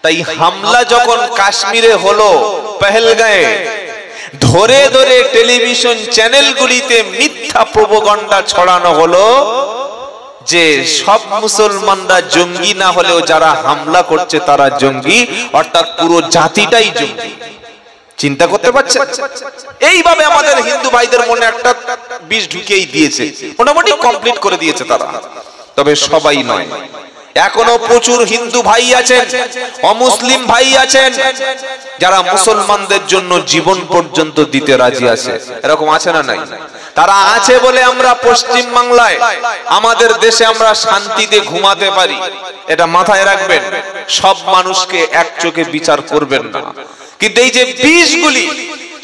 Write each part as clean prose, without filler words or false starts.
তাই হামলা যখন কাশ্মীরে হলো পহেলগাঁয়ে, ধরে ধরে টেলিভিশন চ্যানেলগুলিতে মিথ্যা প্রোপাগান্ডা ছড়ানো হলো যে সব মুসলমানরা জঙ্গি না হলেও যারা হামলা করছে তারা জঙ্গি, অর্থাৎ পুরো জাতিটাই জঙ্গি। চিন্তা করতে পারছেন? এইভাবে আমাদের হিন্দু ভাইদের মনে একটা বিষ ঢুকিয়েই দিয়েছে, মোটামুটি কমপ্লিট করে দিয়েছে তারা। তবে সবাই নয়, এখনো প্রচুর হিন্দু ভাই আছেন, অমুসলিম ভাই আছেন, যারা মুসলমানদের জন্য জীবন পর্যন্ত দিতে রাজি আছে। এরকম আছে না নাই? তারা আছে বলে আমরা পশ্চিম বাংলায়, আমাদের দেশে আমরা শান্তিতে ঘুমাতে পারি। এটা মাথায় রাখবেন। সব মানুষকে এক চোখে বিচার করবেন না, কিন্তু এই যে বিষগুলি,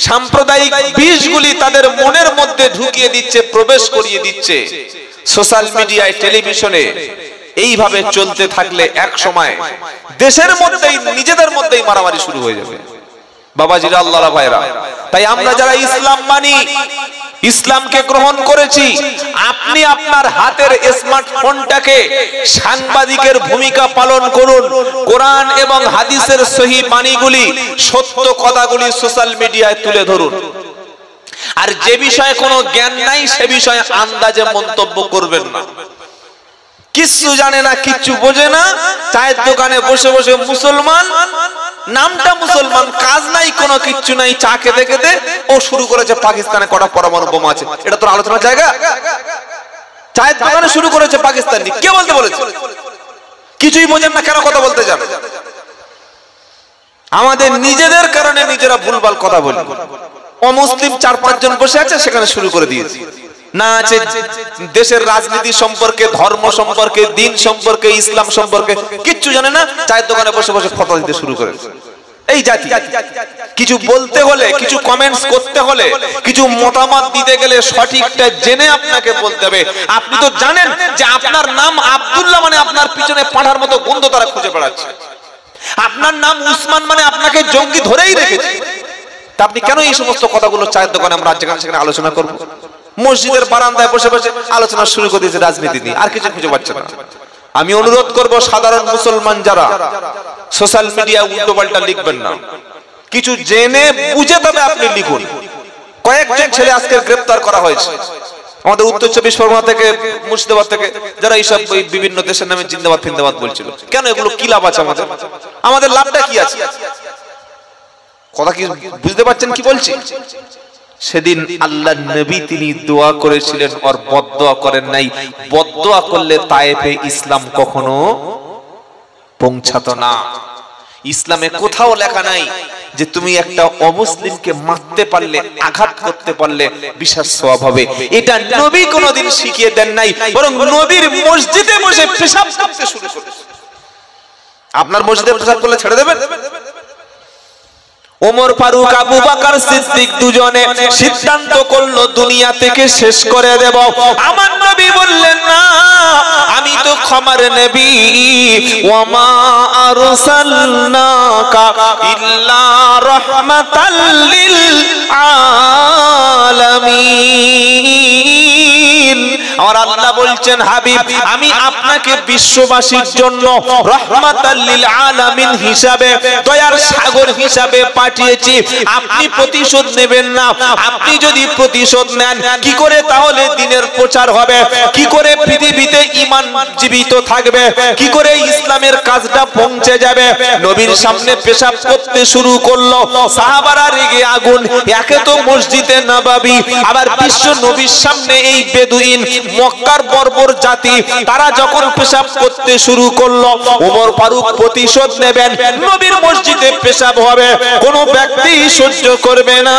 সাম্প্রদায়িক বিষগুলি তাদের মনের মধ্যে ঢুকিয়ে দিচ্ছে, প্রবেশ করিয়ে দিচ্ছে সোশ্যাল মিডিয়ায়, টেলিভিশনে, এইভাবে চলতে থাকলে এক সময় দেশের মধ্যেই, নিজেদের মধ্যেই মারামারি শুরু হয়ে যাবে। বাবাজিরা, আল্লাহর ভাইরা, তাই আমরা যারা ইসলাম মানি, ইসলামকে গ্রহণ করেছি, আপনি আপনার হাতের স্মার্টফোনটাকে সাংবাদিকের ভূমিকা পালন করুন। কোরআন এবং হাদিসের সহিহ বাণীগুলি, সত্য কথাগুলি সোশ্যাল মিডিয়ায় তুলে ধরুন। আর যে বিষয়ে কোনো জ্ঞান নাই সে বিষয়ে আন্দাজে মন্তব্য করবেন না। কিচ্ছু জানে না, কিচ্ছু বোঝে না, চায়ের দোকানে বসে বসে মুসলমান, নামটা মুসলমান, কাজ নাই, কোনো কিচ্ছু নাই, চা খেতে খেতে ও শুরু করেছে পাকিস্তানে কটা পরমাণু বোমা আছে। এটা তোর আলোচনার জায়গা? চায়ের দোকানে শুরু করেছে পাকিস্তান নিয়ে, কে বলতে বলেছে? কিছুই বোঝেন না, কেন কথা বলতে যান? আমাদের নিজেদের কারণে নিজেরা ভুলভাল কথা বলি। অমুসলিম 4-5 জন বসে আছে, সেখানে শুরু করে দিয়েছি। না আছে দেশের রাজনীতি সম্পর্কে, ধর্ম সম্পর্কে, দিন সম্পর্কে, ইসলাম সম্পর্কে কিচ্ছু জানে না, চায়ের দোকানে বসে বসে ফতোয়া দিতে শুরু করেছে। এই জাতি কিছু বলতে হলে, কিছু কমেন্টস করতে হলে, কিছু মতামত দিতে গেলে সঠিকটা জেনে আপনাকে বলতে হবে। আপনি তো জানেন যে আপনার নাম আব্দুল্লাহ মানে আপনার পিছনে পাঠার মতো গন্ধ তারা খুঁজে বেড়াচ্ছে। আপনার নাম উসমান মানে আপনাকে জঙ্গি ধরেই রেখেছে। তা আপনি কেন এই সমস্ত কথাগুলো চায়ের দোকানে আমরা যেখানে সেখানে আলোচনা করবো? মসজিদের বারান্দায় বসে বসে আলোচনা শুরু করে দিয়েছে রাজনীতি নিয়ে, আর কিছু খুঁজে পাচ্ছে না। আমি অনুরোধ করব, সাধারণ মুসলমান যারা সোশ্যাল মিডিয়া উল্টো পাল্টা লিখবেন না, কিছু জেনে বুঝে তবে আপনি লিখুন। কয়েকজন ছেলে আজকে গ্রেফতার করা হয়েছে আমাদের উত্তর 24 পরগনা থেকে, মুর্শিদাবাদ থেকে, যারা এইসব বিভিন্ন দেশের নামে জিন্দাবাদ ফিন্দাবাদ বলছিল। কেন? এগুলো কি লাভ আছে আমাদের? আমাদের লাভটা কি আছে? কথা কি বুঝতে পারছেন কি বলছি? সেদিন আল্লাহর নবী তিনি দোয়া করেছিলেন, আর বদদোয়া করেন নাই। বদদোয়া করলে তায়েফে ইসলাম কখনো পৌঁছাতো না। ইসলামে কোথাও লেখা নাই যে তুমি একটা অমুসলিমকে মারতে পারলে, আঘাত করতে পারলে বিশাল সওয়াব হবে। এটা নবী কোনোদিন শিখিয়ে দেন নাই, বরং নবীর মসজিদে বসে পেশাব করতে শুরু করেছে। আপনার মসজিদে পেশাব করলে ছেড়ে দেবেন? ওমর ফারুক, আবু বকর সিদ্দিক দুজনে সিদ্ধান্ত করলো দুনিয়া থেকে শেষ করে দেব। আমার নবী বললেন না, আমি তো ক্ষমার নবী, ওয়া মা আরসালনাকা ইল্লা রাহমাতাল লিল আলামিন। আর আল্লাহ বলছেন, হাবিব আমি আপনাকে বিশ্ববাসীর জন্য রাহমাতাল লিল আলামিন হিসাবে, দয়ার সাগর হিসাবে পাঠিয়েছি। আপনি প্রতিশোধ নেবেন না। আপনি যদি প্রতিশোধ নেন, কি করে তাহলে দিনের প্রচার হবে? কি করে পৃথিবীতে ঈমান জীবিত থাকবে? কি করে ইসলামের কাজটা পৌঁছে যাবে? নবীর সামনে পেশাব করতে শুরু করলো, সাহাবারা রেগে আগুন। একে তো মসজিদে নববী, আবার বিশ্ব নবীর সামনে এই বেদুইন মক্কার বর্বর জাতি, তারা যখন পেশাব করতে শুরু করলো, ওমর ফারুক প্রতিশোধ নেবেন, নবীর মসজিদে পেশাব হবে, কোন ব্যক্তি সহ্য করবে না।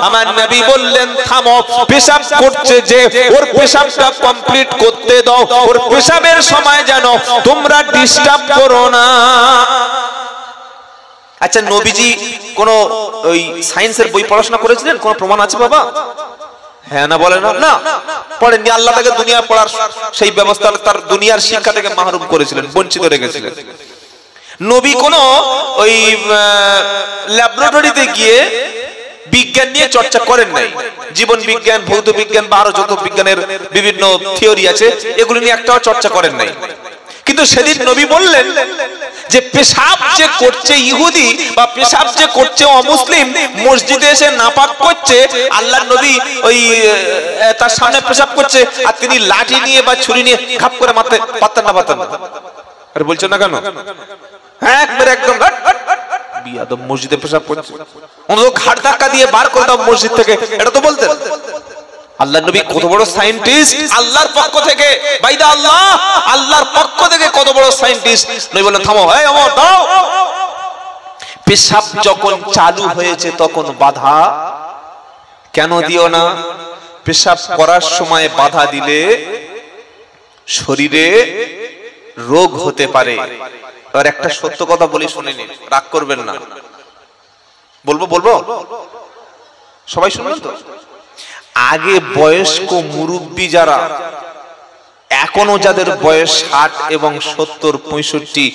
আমার নবী বললেন, থামো, পেশাব করছে যে, ওর পেশাবটা কমপ্লিট করতে দাও, ওর পেশাবের সময় যেন তোমরা ডিস্টার্ব করো না। আচ্ছা, নবীজি কোন ওই সায়েন্সের বই পড়াশোনা করেছিলেন? কোন প্রমাণ আছে বাবা? হ্যাঁ না বলে না? পড়েননি। আল্লাহ তাকে দুনিয়া পড়ার সেই ব্যবস্থা, তার দুনিয়ার শিক্ষা থেকে মাহরুম করেছিলেন, বঞ্চিত রেখেছিলেন। নবী কোন ওই ল্যাবরেটরিতে গিয়ে বিজ্ঞান নিয়ে চর্চা করেন নাই। জীবন বিজ্ঞান, ভৌত বিজ্ঞান বা আরো যত বিজ্ঞানের বিভিন্ন থিওরি আছে, এগুলো নিয়ে একটাও চর্চা করেন নাই। কিন্তু সেদিন নবী বললেন যে পেশাব যে করছে ইহুদি বা পেশাব যে করছে অমুসলিম, মসজিদে এসে নাপাক করছে, আল্লাহর নবী ওই তার সামনে পেশাব করছে, আর তিনি লাঠি নিয়ে বা ছুরি নিয়ে খাপ করে মারতে পারতেন না? আরে বলছো না কেন? হ্যাঁ, একদম বিয়াদব, মসজিদে পেশাব করছে, ওনাকে ঘাট ধাক্কা দিয়ে বার করে দাও মসজিদ থেকে, এটা তো বলতেন। আল্লাহর নবী কত বড় সায়েন্টিস্ট, আল্লাহর পক্ষ থেকে, বাইদা আল্লাহ, আল্লাহর পক্ষ থেকে কত বড় সায়েন্টিস্ট। নবী বললেন থামো, এই ওমর দাও। পেশাব যখন চালু হয়েছে তখন বাধা কেন দিও না? পেশাব করার সময় বাধা দিলে শরীরে রোগ হতে পারে। আর একটা সত্য কথা বলি, শুনে নিন, রাগ করবেন না। বলবো সবাই শুনবেন তো? আগে বয়স্ক মুরব্বী যারা, এখনো যাদের বয়স 60 এবং 70, 65,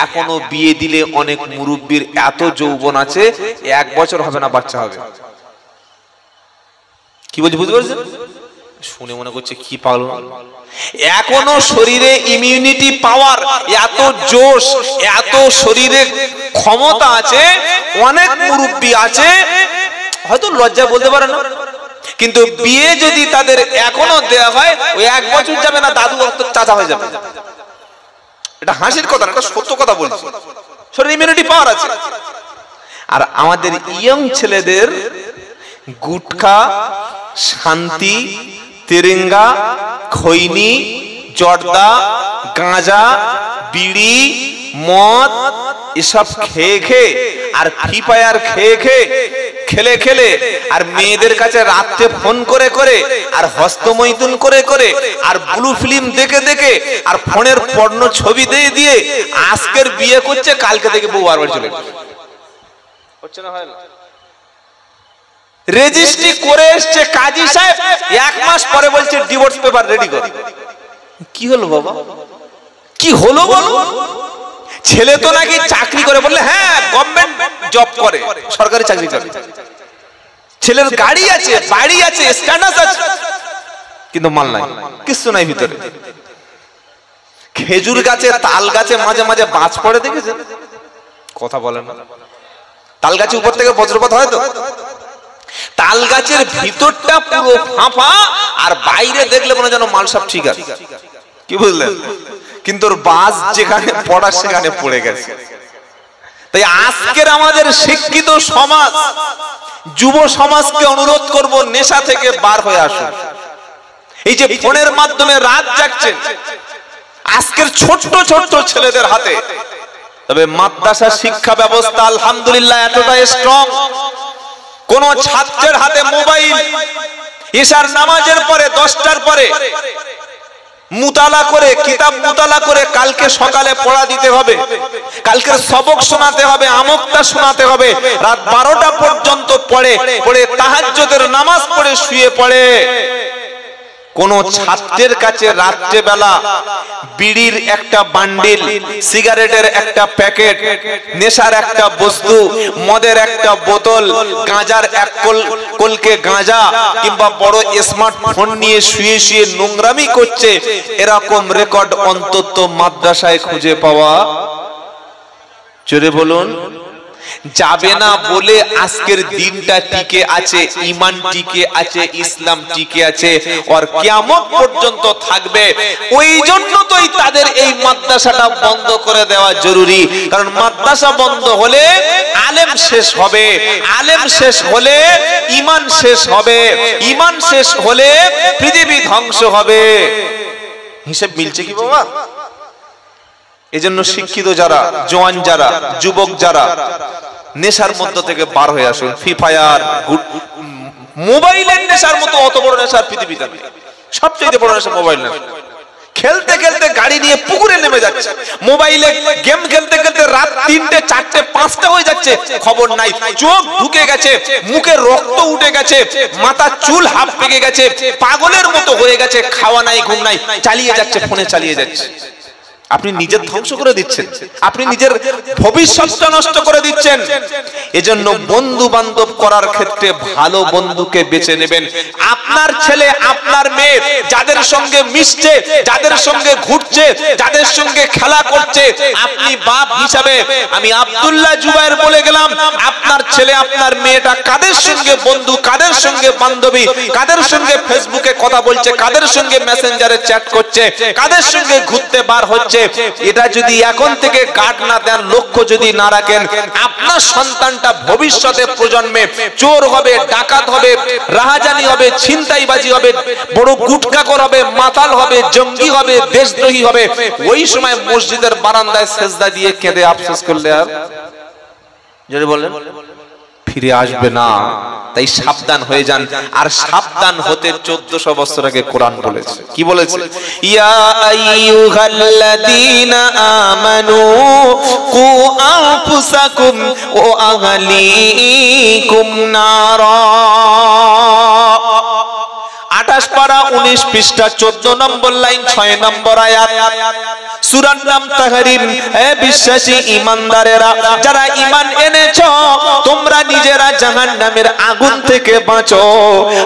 এখনো বিয়ে দিলে অনেক মুরব্বীর এত যৌবন আছে, 1 বছর হবে না বাচ্চা হবে। কি বলছি বুঝতে পারছেন? শুনে মনে করছে কি পাগল। এখনো শরীরে ইমিউনিটি পাওয়ার এত জোশ, এত শরীরে ক্ষমতা আছে, অনেক মুরব্বী আছে, হয়তো লজ্জা বলতে পারে না, কিন্তু বিয়ে যদি তাদের এখনো দেয়া হয়, ওই 1 বছর যাবে না দাদু চাচা হয়ে যাবে। এটা হাসির কথা না, এটা সত্য কথা বলছি। শরীরে ইমিউনিটি পাওয়ার আছে। আর আমাদের ইয়ং ছেলেদের গুটখা, শান্তি, তেরেঙ্গা, খৈনি, জর্দা, গাঁজা, বিড়ি, মদ এসব খেয়ে খেয়ে আর ফ্রি ফায়ার খেলে খেলে আর মেয়েদের কাছে রাত্রে ফোন করে করে আর হস্তমৈথুন করে করে আর ব্লু ফিল্ম দেখে দেখে আর ফোনের পর্ণ ছবি দিয়ে দিয়ে আজকের বিয়ে করছে, কালকে থেকে বউ আর বাড়ি চলে হচ্ছে না, হয় না। রেজিস্ট্রি করে এসছে কাজী সাহেব, 1 মাস পরে বলছে ডিভোর্স পেপার রেডি কর। কি হলো বাবা, কি হলো বলো? ছেলে তো নাকি চাকরি করে, বললে হ্যাঁ গভর্নমেন্ট জব করে, সরকারি চাকরি করে, ছেলের গাড়ি আছে, বাড়ি আছে, স্ট্যাটাস আছে, কিন্তু মাল নাই, কিছু নাই ভিতরে। খেজুর গাছে, তাল গাছে মাঝে মাঝে বাজ পড়ে, দেখেছেন? কথা বলেন না। তাল গাছে উপর থেকে বজ্রপাত হয় তো? তাল গাছের ভিতরটা পুরো ফাঁপা, আর বাইরে দেখলে মনে যেন মাল সব ঠিক আছে, কি বুঝলেন? কিন্তু বাজ যেখানে পড়া সেখানে পড়ে গেছে। তাই আজকের আমাদের শিক্ষিত সমাজ, যুব সমাজকে অনুরোধ করব, নেশা থেকে বার হয়ে আসুন। এই যে ফোনের মাধ্যমে রাত জাগছেন আজকের ছোট্ট ছোট্ট ছেলেদের হাতে, তবে মাদ্রাসা শিক্ষা ব্যবস্থা আলহামদুলিল্লাহ এতটা স্ট্রং, কোন ছাত্রের হাতে মোবাইল, ইশার নামাজের পরে 10টার পরে মুতালা করে, কিতাব মুতালা করে কালকে সকালে পড়া দিতে হবে, কালকের সবক শোনাতে হবে, আমকটা শোনাতে হবে, রাত 12টা পর্যন্ত পড়ে তাহাজ্জুদের নামাজ পড়ে শুয়ে পড়ে। কোন ছাত্রের কাছে রাত্রে বেলা বিড়ির একটা বান্ডিল, সিগারেটের একটা প্যাকেট, নেশার একটা বস্তু, মদের একটা বোতল, গাঁজার এক কলকে গাঁজা কিংবা বড় স্মার্টফোন নিয়ে শুয়ে শুয়ে নোংরামি করছে, এরকম রেকর্ড অন্তত মাদ্রাসায় খুঁজে পাওয়া জোরে বলুন যাবে না। বলে আজকের দিনটা টিকে আছে, ঈমান টিকে আছে, ইসলাম টিকে আছে, আর কিয়ামত পর্যন্ত থাকবে। ওই জন্য তোই তাদের এই মাদ্রাসাটা বন্ধ করে দেওয়া জরুরি, কারণ মাদ্রাসা বন্ধ হলে আলেম শেষ হবে, আলেম শেষ হলে ঈমান শেষ হবে, ঈমান শেষ হলে পৃথিবী ধ্বংস হবে। হিসেব মিলছে কি বাবা? এজন্য শিক্ষিত যারা, জওয়ান যারা, যুবক যারা, নেশার মধ্য থেকে বার হয়ে আসুন। ফ্রি ফায়ার, মোবাইলের নেশার মতো অত বড় নেশার পৃথিবীতে নেই। সবচেয়ে বড় নেশা মোবাইল নেশা। খেলতে খেলতে গাড়ি নিয়ে পুকুরে নেমে যাচ্ছে, মোবাইলে গেম খেলতে খেলতে রাত 3টে 4টে 5টা হয়ে যাচ্ছে, খবর নাই, চোখ ঢুকে গেছে, মুখে রক্ত উঠে গেছে, মাথা চুল হাফ পেকে গেছে, পাগলের মতো হয়ে গেছে, খাওয়া নাই, ঘুম নাই, চালিয়ে যাচ্ছে, ফোনে চালিয়ে যাচ্ছে। আপনি নিজের ধ্বংস করে দিচ্ছেন, আপনি নিজের ভবিষ্যৎটা নষ্ট করে দিচ্ছেন। এজন্য বন্ধু বান্ধব করার ক্ষেত্রে ভালো বন্ধুকে বেছে নেবেন। আপনার ছেলে আপনার মেয়ে যাদের সঙ্গে মিশছে, যাদের সঙ্গে ঘুরছে, যাদের সঙ্গে খেলা করছে, আপনি বাপ হিসাবে আমি আব্দুল্লাহ জুবায়ের বলে গেলাম, আপনার ছেলে আপনার মেয়েটা কাদের সঙ্গে বন্ধু, কাদের সঙ্গে বান্ধবী, কাদের সঙ্গে ফেসবুকে কথা বলছে, কাদের সঙ্গে মেসেঞ্জারে চ্যাট করছে, কাদের সঙ্গে ঘুরতে বার হচ্ছে, এটা যদি এখন থেকে গার্ড না দেন, লক্ষ্য যদি না রাখেন, আপনার সন্তানটা ভবিষ্যতে প্রজন্মে চোর হবে, ডাকাত হবে, রাহাজানি হবে, ছিনতাইবাজি হবে, বড় গুটখাখোর হবে, মাতাল হবে, জঙ্গি হবে, দেশদ্রোহী হবে। ওই সময় মসজিদের বারান্দায় সেজদা দিয়ে কেঁদে আফসোস করলে আর যদি বলেন ফিরে আসবে না। তাই সাবধান হয়ে যান। আর সাবধান হতে 1400 বছর আগে কোরআন বলেছে, কি বলেছে? ইয়া আইয়ুহাল্লাযীনা আমানু কু আনফুসাকুম ওয়া আহলিকুম নারা। 28 পারা 19 পৃষ্ঠা 14 নম্বর লাইন 6 নম্বর আয়াত। সূরার নাম তাহরিম। হে বিশ্বাসী ঈমানদারেরা, যারা ঈমান এনেছো, তোমরা নিজেরা জাহান্নামের আগুন থেকে বাঁচো,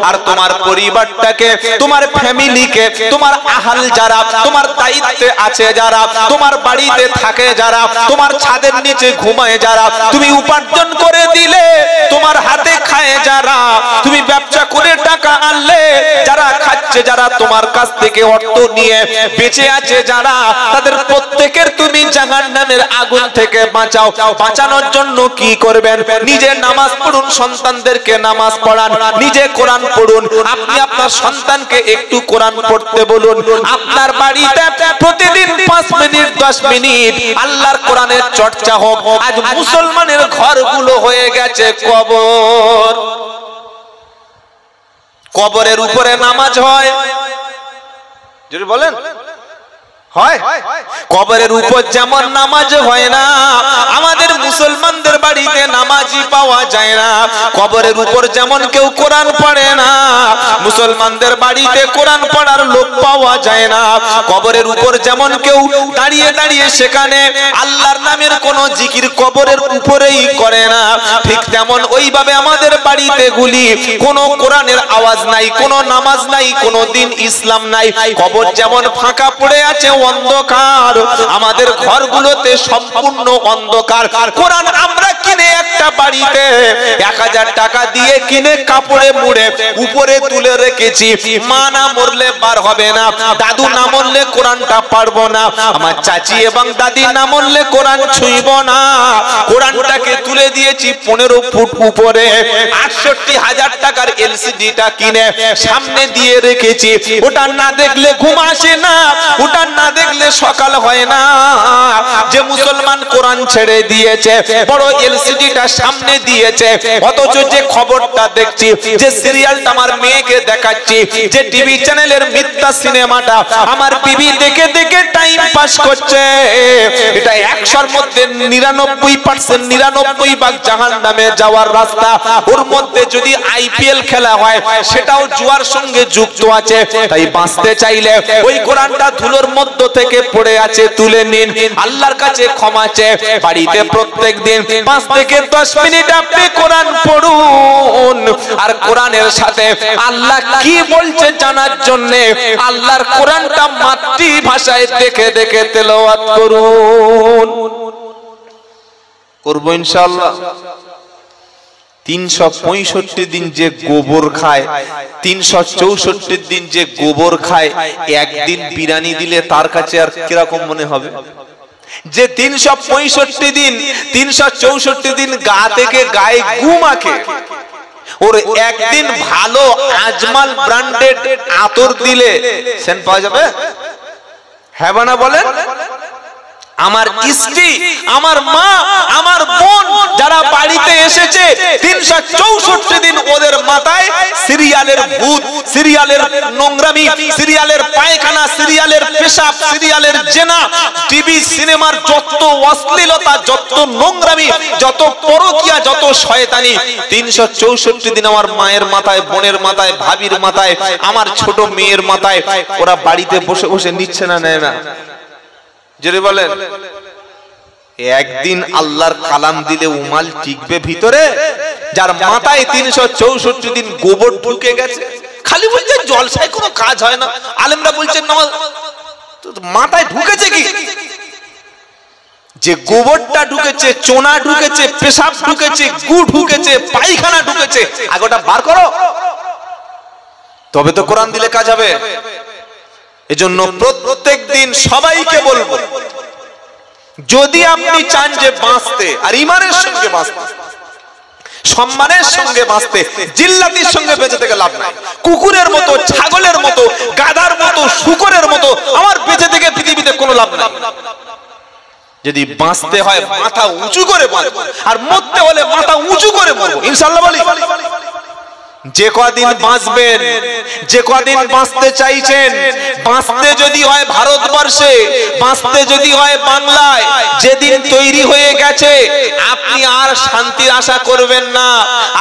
আর তোমার পরিবারটাকে, তোমার ফ্যামিলিকে, তোমার আহাল যারা তোমার দায়িত্বে আছে, যারা তোমার বাড়িতে থাকে, যারা তোমার ছাদের নিচে ঘুমায়, যারা তুমি উপার্জন করে দিলে, তোমার হাতে খায় যারা, তুমি ব্যবসা করে টাকা আনলে, যারা খাচ্ছে, যারা তোমার কাছ থেকে অর্থ নিয়ে বেঁচে আছে, যারা, তাদের প্রত্যেকের তুমি জাহান্নামের আগুন থেকে বাঁচাও। বাঁচানোর জন্য কি করবেন? নিজে নামাজ পড়ুন, সন্তানদেরকে নামাজ পড়ান, নিজে কোরআন পড়ুন। আপনি আপনার সন্তানকে একটু কোরআন পড়তে বলুন। আপনার বাড়িতে প্রতিদিন 5 মিনিট 10 মিনিট আল্লাহর কোরআনের চর্চা হোক। আজ মুসলমানের ঘরগুলো হয়ে গেছে কবর। কবরের উপরে নামাজ হয়, যদি বলেন হয়। কবরের উপর যেমন নামাজ হয় না, আমাদের মুসলমানদের বাড়িতে নামাজই পাওয়া যায় না। কবরের উপর যেমন কেউ কোরআন পড়ে না, মুসলমানদের বাড়িতে কোরআন পড়ার লোক পাওয়া যায় না। কবরের উপর যেমন কেউ দাঁড়িয়ে দাঁড়িয়ে সেখানে আল্লাহর নামের কোন জিকির কবরের উপরেই করে না, ঠিক তেমন ওইভাবে আমাদের বাড়িতে গুলি কোন কোরআনের আওয়াজ নাই, কোন নামাজ নাই, কোন দিন ইসলাম নাই। কবর যেমন ফাঁকা পড়ে আছে, অন্ধকার, আমাদের ঘরগুলোতে সম্পূর্ণ অন্ধকার। কোরআন আমরা কিনে একটা বাড়িতে 1000 টাকা দিয়ে কিনে কাপড়ে মুড়ে উপরে তুলে রেখেছি। মা না মরলে বার হবে না, দাদু না মরলে কোরআনটা পারবো না, আমার চাচি এবং দাদি না মরলে কোরআন ছুঁইব না। কোরআনটাকে তুলে দিয়েছি 15 ফুট উপরে, 68,000 টাকার এলসিডিটা কিনে সামনে দিয়ে রেখেছি। ওটা না দেখলে ঘুম আসে না, ওটা না দেখলে সকাল হয় না। যে মুসলমান কোরআন ছেড়ে দিয়েছে, বড় এলসিডিটা সামনে দিয়েছে, অথচ যে খবরটা দেখছি, যে সিরিয়ালটা আমার মেয়েকে দেখাচ্ছি, যে টিভি চ্যানেলের মিথ্যা সিনেমাটা আমার বিবি দেখে দেখে টাইম পাস করছে, এটা 100-র মধ্যে 99% 99 ভাগ জাহান্নামে যাওয়ার রাস্তা। ওর মধ্যে যদি আইপিএল খেলা হয়, সেটাও জুয়ার সঙ্গে যুক্ত আছে। তাই বাঁচতে চাইলে ওই কোরআনটা ধুলোর মধ্য থেকে পড়ে আছে, তুলে নিন, আল্লাহর কাছে ক্ষমা চেয়ে বাড়িতে প্রত্যেকদিন 5 থেকে 10 মিনিট আপনি কোরআন পড়ুন। আর কোরআনের সাথে আল্লাহ কি বলছে জানার জন্য আল্লাহর কোরআনটা মাতৃভাষায় দেখে দেখে তেলাওয়াত করুন। করব ইনশাআল্লাহ। 365 দিন যে গোবর খায়, 364 দিন যে গোবর খায়, একদিন বিরিয়ানি দিলে তার কাছে আর কিরকম মনে হবে? যে 364 দিন গা থেকে গায়ে গু মাখে, ওর একদিন ভালো আজমাল ব্র্যান্ডেড আতর দিলে সেন্ট পাওয়া যাবে? হ্যাঁ না বলেন? আমার স্ত্রী, আমার মা, আমার বোন যারা বাড়িতে এসেছে, 364 দিন ওদের মাথায় সিরিয়ালের ভূত, সিরিয়ালের নোংরামি, সিরিয়ালের পায়খানা, সিরিয়ালের পেশাব, সিরিয়ালের জেনা, টিভি সিনেমার যত অশ্লীলতা, যত নোংরামি, যত পরকিয়া, যত শয়তানি, 364 দিন আমার মায়ের মাথায়, বোনের মাথায়, ভাবির মাথায়, আমার ছোট মেয়ের মাথায়। ওরা বাড়িতে বসে বসে নিচ্ছে না, নেয় না? জোরে বলেন। একদিন আল্লাহর কালাম দিলে উমাল টিকবে ভিতরে? যার মাথায় 364 দিন গোবর ঢুকে গেছে, খালি বলছে জলসায় কোনো কাজ হয় না, আলেমরা বলছেন নামাজ, মাথায় ঢুকেছে কি? যে গোবরটা ঢুকেছে, চোনা ঢুকেছে, পেশাব ঢুকেছে, গু ঢুকেছে, পায়খানা ঢুকেছে, আগে ওটা বার করো, তবে তো কোরআন দিলে কাজ হবে। এজন্য প্রত্যেক দিন সবাইকে বলবো, যদি আপনি চান যে বাঁচতে আর ইমানের সঙ্গে বাঁচতে, সম্মানের সঙ্গে বাঁচতে, জিল্লাতির সঙ্গে বেঁচে থেকে লাভ নাই। কুকুরের মতো, ছাগলের মতো, গাধার মতো, শূকরের মতো আমার বেঁচে থেকে পৃথিবীতে কোনো লাভ নাই। যদি বাঁচতে হয় মাথা উঁচু করে বাঁচবো, আর মরতে হলে মাথা উঁচু করে মরবো ইনশাআল্লাহ বলি। যে কদিন বাঁচবেন, যে কদিন বাঁচতে চাইছেন, বাঁচতে যদি হয় ভারতবর্ষে, বাঁচতে যদি হয় বাংলায়, যেদিন তৈরি হয়ে গেছে আপনি আর শান্তির আশা করবেন না,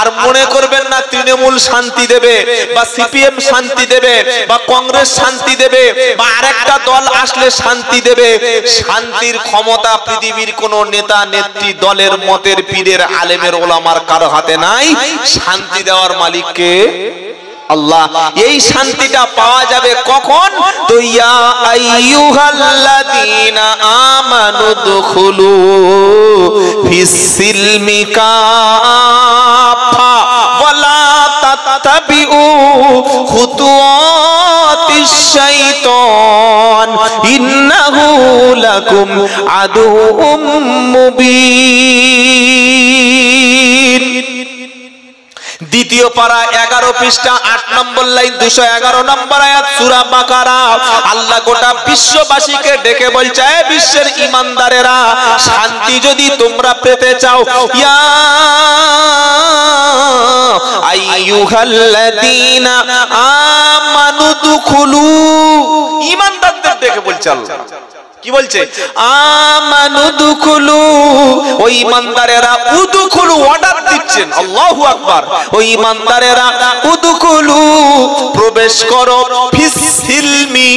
আর মনে করবেন না তৃণমূল শান্তি দেবে বা সিপিএম শান্তি দেবে বা কংগ্রেস শান্তি দেবে বা আরেকটা দল আসলে শান্তি দেবে। শান্তির ক্ষমতা পৃথিবীর কোন নেতা নেত্রী দলের মতের পীরের আলেমের ওলামার কারো হাতে নাই। শান্তি দেওয়ার মালিক কে? আল্লাহ। এই শান্তিটা পাওয়া যাবে কখন? তো ইয়া আইয়ুহাল্লাযীনা আমানু দুখুলু ফিস-সিলমি কাফা ওয়ালা তাত্তাবিউ খুতুওয়াতিশ শাইতান ইন্নাহু লাকুম আদুউম মুবিন। দ্বিতীয় পারা 11 পৃষ্ঠা 8 নম্বর লাইন 211 নম্বর আয়াত সূরা বাকারা। আল্লাহ গোটা বিশ্ববাসীকে ডেকে বলছে, এ বিশ্বের ঈমানদারেরা, শান্তি যদি তোমরা পেতে চাও, ইয়া আইয়ুহাল্লাযীনা আমানু দুখুলু, ঈমানদারদের ডেকে বলছে আল্লাহ। কি বলছে? আমানু দুখুলু, ওই ঈমানদারেরা, উদুখুলু অর্ডার দিচ্ছেন, আল্লাহু আকবার। ওই ঈমানদারেরা উদুখুলু প্রবেশ করো, ফিস-সিলমি,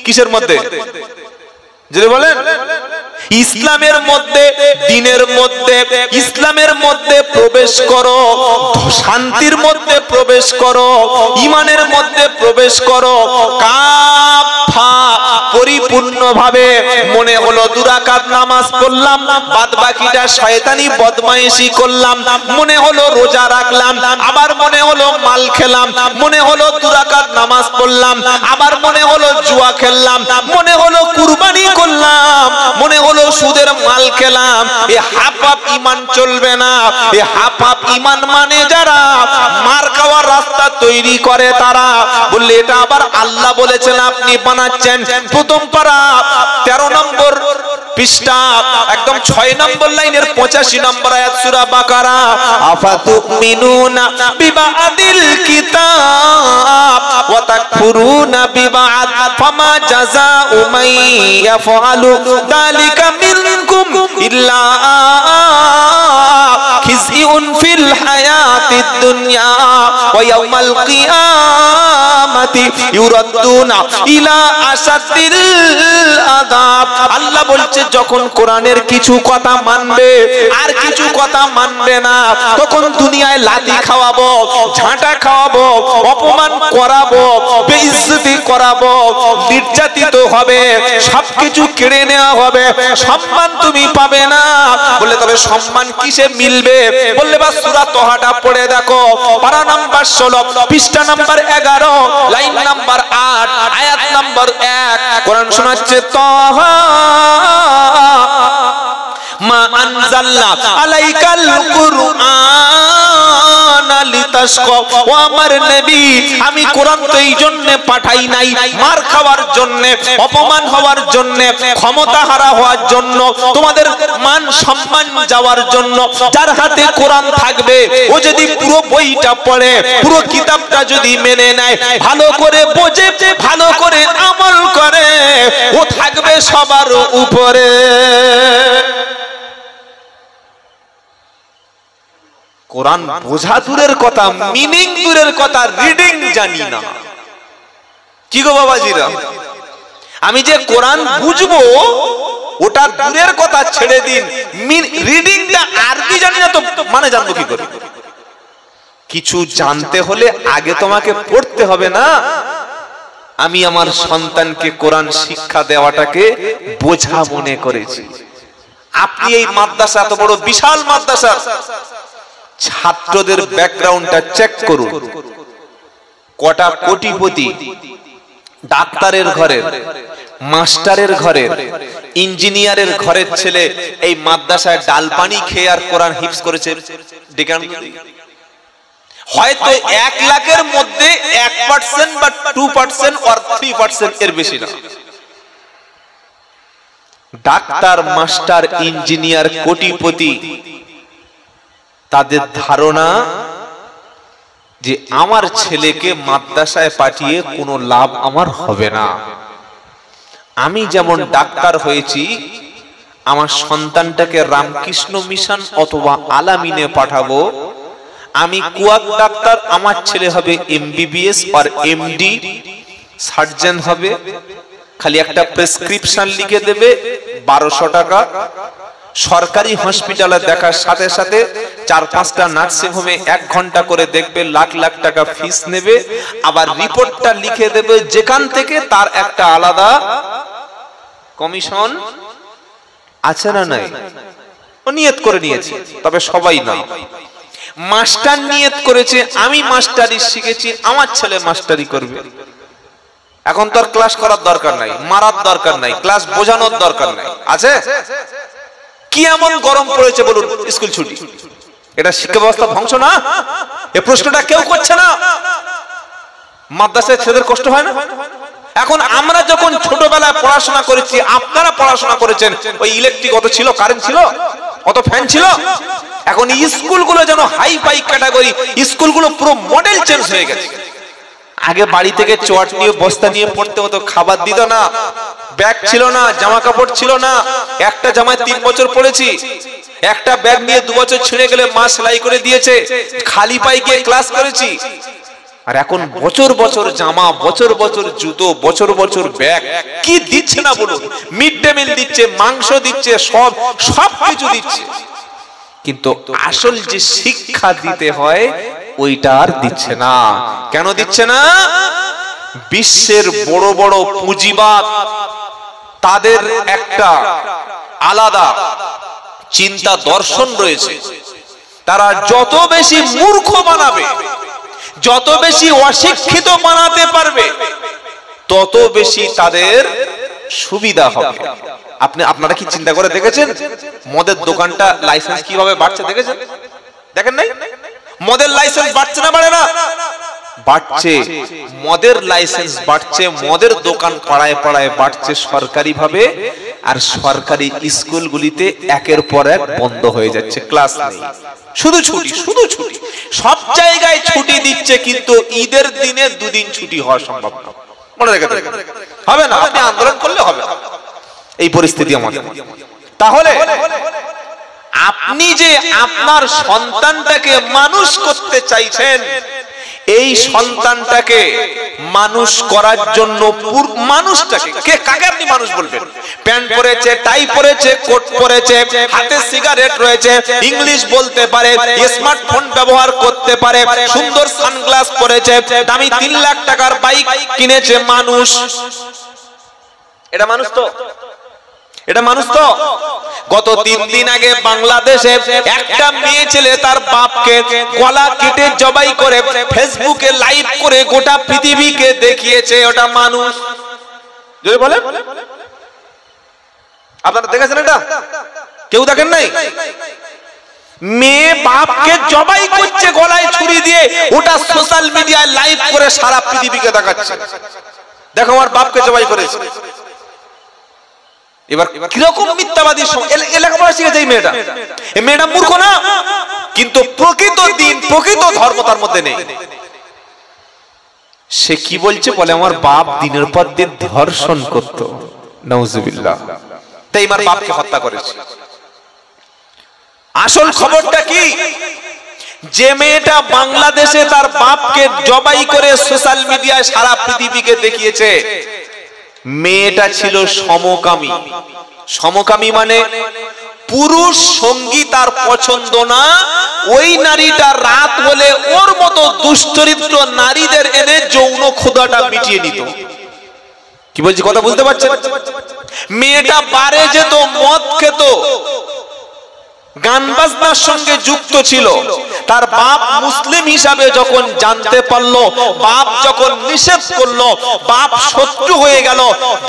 কিসের মধ্যে? যদি বলেন ইসলামের মধ্যে, দ্বীনের মধ্যে, ইসলামের মধ্যে প্রবেশ করো, শান্তির মধ্যে প্রবেশ করো, ঈমানের মধ্যে প্রবেশ করো। কাফা, পরিপূর্ণভাবে। মনে হলো 2 রাকাত নামাজ পড়লাম, বাদ বাকিটা শয়তানি বদমাইশি করলাম, মনে হলো রোজা রাখলাম, আবার মনে হলো মাল খেলাম, মনে হলো 2 রাকাত নামাজ পড়লাম, আবার মনে হলো জুয়া খেললাম, মনে হলো কুরবানি করলাম, মনে হলো সুদের মাল খেলাম। এ হাফ হাফ ঈমান চলবে না। এ হাফ হাফ ঈমান মানে যারা মার খাওয়ার রাস্তা তৈরি করে তারা। বললে এটা আবার আল্লাহ বলেছেন, আপনি বানাচ্ছেন। প্রথম পারা 13 নম্বর পৃষ্ঠা একদম 6 নম্বর লাইনের 85 নম্বর আয়াত সূরা বাকারা। আফাতুমিনুনা বিবাদিল কিতাব ওয়া তাকফুরুনা বিবাদ ফামা জাযাউ মান ইয়াফআলু যালিকা মিনকুম ইল্লা খিজিউন ফিল হায়াতিদ দুনিয়া ওয়া ইয়াউমাল কিয়ামাতি ইউরাদ্দুনা ইলা আসাদ্দিল আযাব। আল্লাহ বলছে, যখন কোরআনের কিছু কথা মানবে আর কিছু কথা মানবে না, তখন দুনিয়ায় লাথি খাওয়াবো, ঝাঁটা খাওয়াবো, অপমান করাবো, বেইজ্জতি করাবো, নির্যাতিত হবে, সবকিছু কেড়ে নেওয়া হবে, সম্মান তুমি পাবে না। বলে তবে সম্মান কিসে মিলবে? বললে বা সূরা তোহাটা পড়ে দেখো, পারা নাম্বার 16, পৃষ্ঠা নাম্বার 11, লাইন নাম্বার 8, আয়াত নাম্বার 1। কোরআন শোনাচ্ছে, তোহা মা আনজালনা আলাইকাল কুরআনা লিতাশকা। ও আমার নবী, আমি কোরআন তো এই জন্য পাঠাই নাই মার খাওয়ার জন্য, অপমান হওয়ার জন্য, ক্ষমতা হারা হওয়ার জন্য, তোমাদের মান সম্মান যাওয়ার জন্য। যার হাতে কোরআন থাকবে, ও যদি পুরো বইটা পড়ে, পুরো কিতাবটা যদি মেনে নেয়, ভালো করে বোঝে, ভালো করে আমল করে, ও থাকবে সবার উপরে। কোরআন বোঝা দূরের কথা, মিনিং দূরের কথা, রিডিং জানি না। কি গো বাবাজিরা, আমি যে কোরআন বুঝবো ওটা দূরের কথা ছেড়ে দিন, রিডিংটা আরবি জানি না তো মানে জানবো কি করে? কিছু জানতে হলে আগে তোমাকে পড়তে হবে না? আমি আমার সন্তানকে কোরআন শিক্ষা দেওয়াটাকে বোঝা মনে করেছি। আপনি এই মাদ্রাসা, এত বড় বিশাল মাদ্রাসা, ছাত্রদের ব্যাকগ্রাউন্ডটা চেক করুন। কটা কোটিপতি, ডাক্তারের ঘরের, মাস্টারের ঘরের, ইঞ্জিনিয়ারের ঘরের ছেলে এই মাদ্রাসায় ডাল পানি খেয়ে আর কোরআন হিফজ করেছে। হয়তো 1 লাখের মধ্যে 1% বা 2% or 3% এর বেশি না। ডাক্তার, মাস্টার, ইঞ্জিনিয়ার, কোটিপতি, তাদের ধারণা যে আমার ছেলেকে মাদ্রাসায় পাঠিয়ে কোনো লাভ আমার হবে না। আমি যেমন ডাক্তার হয়েছি, আমার সন্তানটাকে রামকৃষ্ণ মিশন অথবা আলামিনে পাঠাবো। আমি কুয়াক ডাক্তার, আমার ছেলে হবে MBBS আর MD, সার্জন হবে। খালি একটা প্রেসক্রিপশন লিখে দেবে 1200 টাকা। সরকারি হসপিটালে দেখার সাথে সাথে 4-5টা নার্সিং হোমে 1 ঘন্টা করে দেখবে, লাখ লাখ টাকা ফিস নেবে। আবার রিপোর্টটা লিখে দেবে যেখান থেকে, তার একটা আলাদা কমিশন আছে না নাই? ও নিয়ত করে নিয়েছে, তবে সবাই না। মাস্টার নিয়ত করেছে আমি মাস্টারি শিখেছি, আমার ছেলে মাস্টারি করবে। এখন তো আর ক্লাস করার দরকার নাই, মারার দরকার নাই, ক্লাস বোঝানোর দরকার নাই। আছে কি এমন গরম পড়েছে বলুন, স্কুল ছুটি? এটা শিক্ষা ব্যবস্থা ধ্বংস না? এই প্রশ্নটা কেউ করছে না। মাদ্রাসায় ছেলেদের কষ্ট হয় না? এখন আমরা যখন ছোটবেলায় পড়াশোনা করেছি, আপনারা পড়াশোনা করেছেন, ওই ইলেকট্রিক অত ছিল, কারেন্ট ছিল, অত ফ্যান ছিল। এখন স্কুলগুলো যেন হাই ফাই ক্যাটাগরি, স্কুলগুলো পুরো মডেল চেঞ্জ হয়ে গেছে। আগে বাড়ি থেকে চট নিয়ে বস্তা নিয়ে পড়তে হতো, খাবার দিত না, ব্যাগ ছিল না, জামা কাপড় ছিল না। একটা জামায় 3 বছর পড়েছি, একটা ব্যাগ নিয়ে 2 বছর ছিঁড়ে গেলে মা সেলাই করে দিয়েছে, খালি পায়ে গিয়ে ক্লাস করেছি। আর এখন বছর বছর জামা, বছর বছর জুতো, বছর বছর ব্যাগ, কি দিচ্ছে না বলুন? মিড ডে মিল দিচ্ছে, মাংস দিচ্ছে, সব কিছু দিচ্ছে, কিন্তু আসল যে শিক্ষা দিতে হয় ওইটা আর দিচ্ছে না। কেন দিচ্ছে না? বিশ্বের বড় বড় পুঁজিবাদ, তাদের একটা আলাদা চিন্তা দর্শন রয়েছে। তারা যত বেশি মূর্খ বানাবে, যত বেশি অশিক্ষিত বানাতে পারবে, তত বেশি তাদের সুবিধা হবে। আপনারা কি চিন্তা করে দেখেছেন মদের দোকানটা লাইসেন্স কিভাবে বাড়ছে? দেখেছেন? দেখেন নাই? মদের লাইসেন্স বাড়ছে না বাড়ে না? বাড়ছে। মদের লাইসেন্স বাড়ছে, মদের দোকান পাড়ায় পাড়ায় বাড়ছে সরকারি ভাবে। আর সরকারি স্কুলগুলিতে একের পর এক বন্ধ হয়ে যাচ্ছে, ক্লাস নেই, শুধু ছুটি, শুধু ছুটি। সব জায়গায় ছুটি দিচ্ছে, কিন্তু ঈদের দিনে 2 দিন ছুটি হওয়া সম্ভব না। মনে রেখে হবে না, আপনি আন্দোলন করলে হবে না, এই পরিস্থিতি আমাদের। তাহলে আপনি যে আপনার সন্তানটাকে মানুষ করতে চাইছেন, এই সন্তানটাকে মানুষ করার জন্য মানুষটাকে কাকে আপনি মানুষ বলবেন? প্যান্ট পরেছে, টাই পরেছে, কোট পরেছে, হাতে সিগারেট রয়েছে, ইংলিশ বলতে পারে, স্মার্টফোন ব্যবহার করতে পারে, সুন্দর সানগ্লাস পরেছে, দামি 3 লাখ টাকার বাইক কিনেছে, মানুষ। এটা মানুষ তো? এটা মানুষ তো? গত 3 দিন আগে বাংলাদেশে একটা মেয়ে ছেলে তার বাপকে গলা কেটে জবাই করে ফেসবুকে লাইভ করে গোটা পৃথিবীকে দেখিয়েছে। ওটা মানুষ? যদি বলেন, আপনারা দেখেছেন এটা? কেউ দেখেন নাই? মেয়ে বাপকে জবাই করছে গলায় ছুরি দিয়ে, ওটা সোশ্যাল মিডিয়ায় লাইভ করে সারা পৃথিবীকে দেখাচ্ছে, দেখো আমার বাপকে জবাই করেছে। এবার কিরকম মিথ্যাবাদী লেখাপড়া শিখেছে এই মেয়েটা? এই মেয়েটা মূর্খ না? কিন্তু প্রকৃত দিন, প্রকৃত ধর্ম তার মধ্যে নেই। সে কি বলছে? বলে আমার বাপ দিনের পর দিন ধর্ষণ করত, নাউজুবিল্লাহ, তাই আমার বাপকে হত্যা করেছে। আসল খবরটা কি? যে মেয়েটা বাংলাদেশে তার বাপকে জবাই করে সোশ্যাল মিডিয়ায় সারা পৃথিবীকে দেখিয়েছে, মেয়েটা ছিল সমকামী। সমকামী মানে পুরুষ সঙ্গী তার পছন্দ না, ওই নারীটা রাত হলে ওর মতো দুশ্চরিত্র নারীদের এনে যৌন ক্ষুধাটা মিটিয়ে নিত। কি বলছি কথা বুঝতে পারছেন? মেয়েটা বারে যেত, মদ খেত, গান বাজনার সঙ্গে যুক্ত ছিল। তার বাপ মুসলিম হিসাবে যখন জানতে পারলো, বাপ যখন নিষেধ করলো, বাপ শত্রু হয়ে গেল,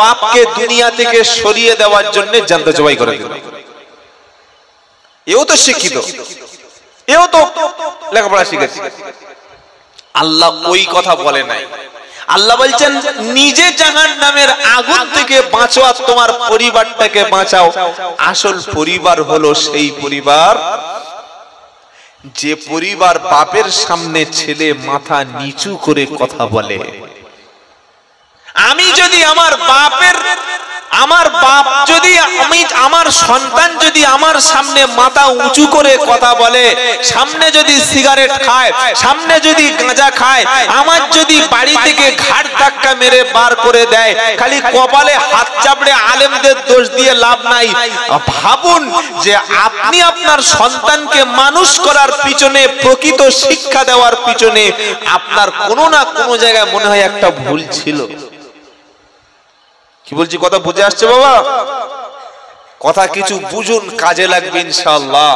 বাপকে দুনিয়া থেকে সরিয়ে দেওয়ার জন্য জানতে জবাই করে দিল। এও তো শিক্ষিত, এও তো লেখাপড়া শিখেছে। আল্লাহ ওই কথা বলে নাই। আল্লাহ বলছেন নিজে জাহান্নামের আগুন থেকে বাঁচো আর তোমার পরিবারটাকে বাঁচাও। আসল পরিবার হলো সেই পরিবার যে পরিবার বাপের সামনে ছেলে মাথা নিচু করে কথা বলে। আমি যদি আমার বাপ যদি আমার সন্তান যদি আমার সামনে মাথা উঁচু করে কথা বলে, সামনে যদি সিগারেট খায়, সামনে যদি গাঁজা খায়, আমার যদি বাড়ি থেকে ঘাট ধাক্কা মেরে বার করে দেয়, খালি কপালে হাত চাপড়ে আলেমদের দোষ দিয়ে লাভ নাই। ভাবুন যে আপনি আপনার সন্তানকে মানুষ করার পিছনে, প্রকৃত শিক্ষা দেওয়ার পিছনে আপনার কোনো না কোনো জায়গায় মনে হয় একটা ভুল ছিল। কি বলছি কথা বুঝে আসছে বাবা? কথা কিছু বুঝুন, কাজে লাগবে ইনশাআল্লাহ।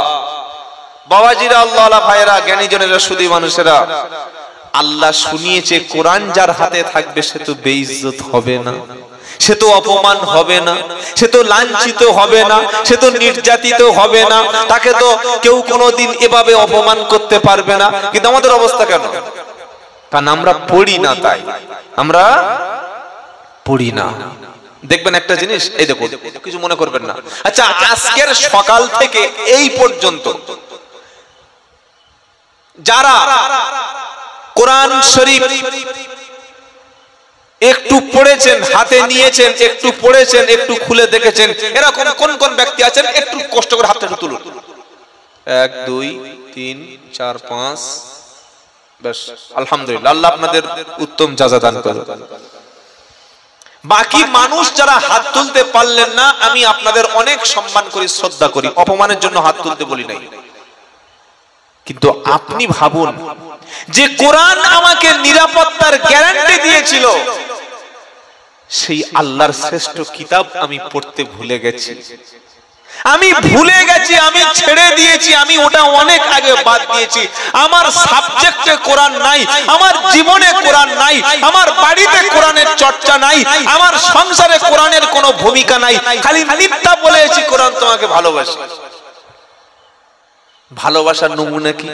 বাবাজিরা, আল্লাহ ভাইয়েরা, জ্ঞানীজনেরা, সুধী মানুষেরা, আল্লাহ শুনিয়েছে কোরআন যার হাতে থাকবে সে তো বেইজ্জত হবে না, সে তো অপমান হবে না, সে তো লাঞ্ছিত হবে না, সে তো নির্যাতিত হবে না, তাকে তো কেউ কোনোদিন এভাবে অপমান করতে পারবে না। কিন্তু আমাদের অবস্থা কেন? কারণ আমরা পড়ি না, তাই আমরা পড়ি না। দেখবেন একটা জিনিস, এই দেখো, কিছু মনে করবেন না। আচ্ছা, আজকের সকাল থেকে এই পর্যন্ত যারা কোরআন শরীফ একটু পড়েছেন, হাতে নিয়েছেন, একটু পড়েছেন, একটু খুলে দেখেছেন, এরকম কোন কোন ব্যক্তি আছেন? একটু কষ্ট করে হাতটা তুলুন। 1 2 3 4 5। বেশ, আলহামদুলিল্লাহ, আল্লাহ আপনাদের উত্তম জাযা দান করুন। বাকি মানুষ যারা হাত তুলতে পারলেন না, আমি আপনাদের অনেক সম্মান করি, শ্রদ্ধা করি, অপমানের জন্য হাত তুলতে বলি নাই। কিন্তু আপনি ভাবুন যে কোরআন আমাকে নিরাপত্তার গ্যারান্টি দিয়েছিল, সেই আল্লাহর শ্রেষ্ঠ কিতাব আমি পড়তে ভুলে গেছি, আমি ভুলে গেছি, আমি ছেড়ে দিয়েছি, আমি ওটা অনেক আগে বাদ দিয়েছি। আমার সাবজেক্টে কোরআন নাই, আমার জীবনে কোরআন নাই, আমার বাড়িতে কোরআনের চর্চা নাই, আমার সংসারে কোরআনের কোনো ভূমিকা নাই। খালি মিথ্যা বলেছি কোরআন তোমাকে ভালোবাসে। ভালোবাসার নমুনা কি?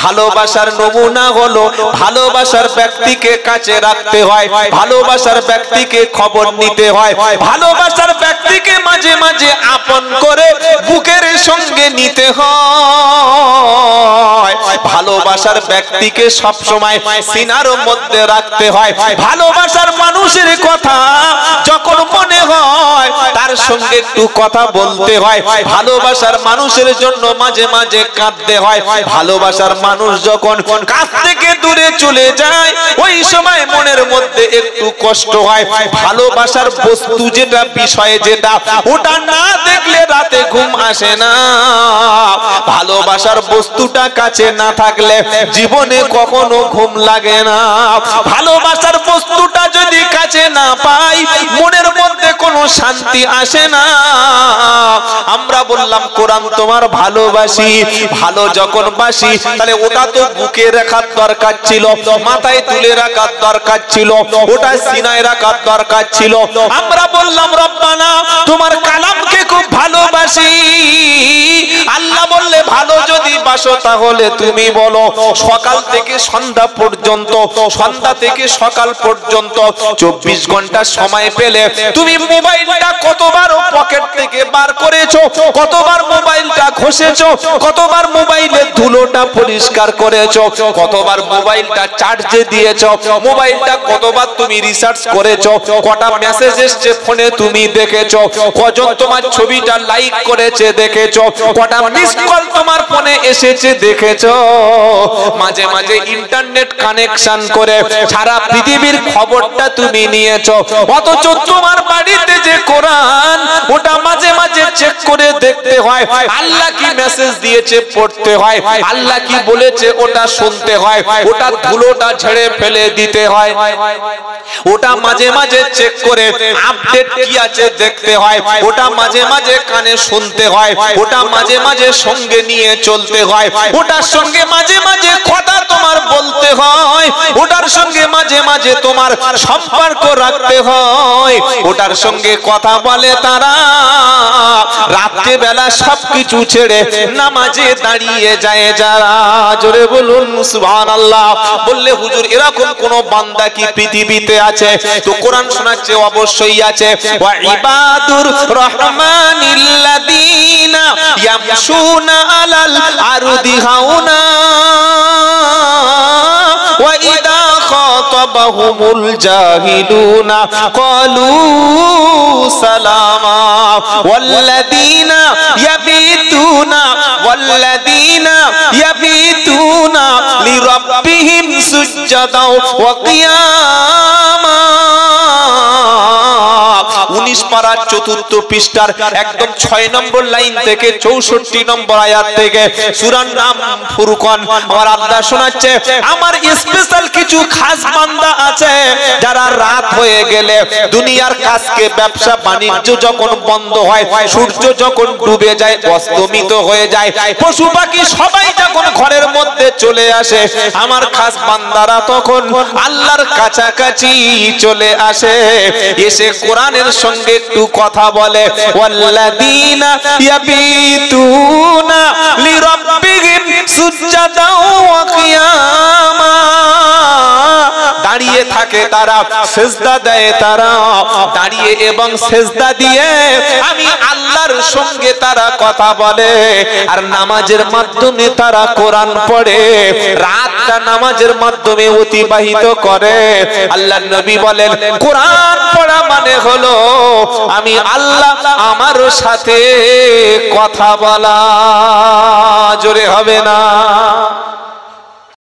ভালোবাসার নমুনা হলো ভালোবাসার ব্যক্তিকে কাছে রাখতে হয়, ভালোবাসার ব্যক্তিকে খবর নিতে হয়, ভালোবাসার ব্যক্তিকে মাঝে মাঝে আপন করে বুকের সঙ্গে নিতে হয়, ভালোবাসার ব্যক্তিকে সব সময় সিনার মধ্যে রাখতে হয়, ভালোবাসার মানুষের কথা যখন মনে হয় তার সঙ্গে একটু কথা বলতে হয়, ভালোবাসার মানুষের জন্য মাঝে মাঝে কাঁদতে হয়, ভালোবাসার মানুষ যখন কাছ থেকে দূরে চলে যায় ওই সময় মনের মধ্যে একটু কষ্ট হয়। ভালোবাসার বস্তু যেটা, বিষয় যেটা, ওটা না দেখলে রাতে ঘুম আসে না। ভালোবাসার বস্তুটা কাছে না থাকলে জীবনে কখনো ঘুম লাগে না। ভালোবাসার বস্তুটা যদি কাছে না পাই মনের মধ্যে কোনো শান্তি আসে না। আমরা বললাম কোরআন তোমার ভালোবাসি, ভালো যখন বাসি তাহলে ওটা তো বুকে রাখার দরকার ছিল, মাথায় তুলে রাখার দরকার ছিল, ওটা সিনায় রাখার দরকার ছিল। আমরা বললাম রব্বানা তোমার কালামকে খুব ভালোবাসি। আল্লাহ বললে ভালো যদি বাসো তাহলে তুমি বলো সকাল থেকে সন্ধ্যা পর্যন্ত, সন্ধ্যা থেকে সকাল পর্যন্ত 24 ঘন্টা সময় পেলে তুমি মোবাইলটা কতবার পকেট থেকে বার করেছো, কতবার মোবাইলটা ঘষেছো, কতবার মোবাইলের ধুলোটা পরিষ্কার করেছো, কতবার মোবাইলটা চার্জে দিয়েছো, মোবাইলটা কতবার তুমি রিসার্চ করেছো, কটা মেসেজ এসেছে ফোনে তুমি দেখেছো, কজন তোমার ছবিটা লাইক করেছে দেখেছো, কটা মিস কল তোমার ফোনে এসেছে দেখেছো? মাঝে মাঝে ইন্টারনেট কানেকশন করে সারা পৃথিবীর খবরটা তুমি নিয়েছো, অথচ তোমার বাড়িতে যে কোরআন ওটা মাঝে মাঝে চেক করে দেখতে হয়, আল্লাহ কি মেসেজ দিয়েছে পড়তে হয়, আল্লাহ কি বলেছে ওটা শুনতে হয়, ওটা ধুলোটা ঝেড়ে ফেলে দিতে হয়, ওটা মাঝে মাঝে চেক করে আপডেট কি আছে দেখতে হয়, ওটা মাঝে মাঝে কানে শুনতে হয়, ওটা মাঝে মাঝে সঙ্গে নিয়ে চলতে হয়, ওটার সঙ্গে মাঝে মাঝে কথা তোমার বলতে হয়, ওটার সঙ্গে মাঝে মাঝে তোমার সম্পর্ক রাখতে হয়, ওটার সঙ্গে কথা বলে তারা রাত্রে বেলা সবকিছু ছেড়ে নামাজে দাঁড়িয়ে যায় যারা। জোরে বলুন সুবহানাল্লাহ। বললে হুজুর এরকম কোন বান্দা কি পৃথিবীতে আছে? তো কোরআন শোনাচ্ছে অবশ্যই আছে। ওয়া ইবাদুর রহমানিল্লাযীনা ইয়ামশুনা আলাল আরদি হাওনা ওয়া ইদা খাতাবাহুমুল জাহিলুনা ক্বালু সালামা ওয়াল্লাযীনা ইয়াবিতুনা লিরাব্বিহিম সুজদাও ওয়া কিয়ামা। 19 পারার 4th পৃষ্ঠার একদম 6 নম্বর লাইন থেকে 64 নম্বর আয়াত থেকে সূরার নাম ফুরকান। আমার আল্লাহ শোনাচ্ছে আমার স্পেশাল কিছু খাস বান্দা আছে যারা রাত হয়ে গেলে দুনিয়ার কাজকে ব্যবসা বাণিজ্য যখন বন্ধ হয়, সূর্য যখন ডুবে যায়, অস্তমিত হয়ে যায়, পশু পাখি সবাই যখন ঘরের মধ্যে চলে আসে, আমার খাস বান্দারা তখন আল্লাহর কাছাকাছি চলে আসে, এসে কোরআনের সঙ্গে একটু কথা বলে। ওয়াল্লাযীনা ইয়াবিতুনা লিরাব্বিহিম সুজদাও ওয়া কিয়ামা। দাঁড়িয়ে থাকে তারা, সিজদা দেয় তারা, দাঁড়িয়ে এবং সিজদা দিয়ে আমি আল্লাহর সঙ্গে তারা কথা বলে, আর নামাজের মাধ্যমে তারা কোরআন পড়ে, রাতটা নামাজের মাধ্যমে অতিবাহিত করে। আল্লাহর নবী বলেন কোরআন পড়া মানে হলো আমি আল্লাহ আমার সাথে কথা বলা। জোরে হবে না?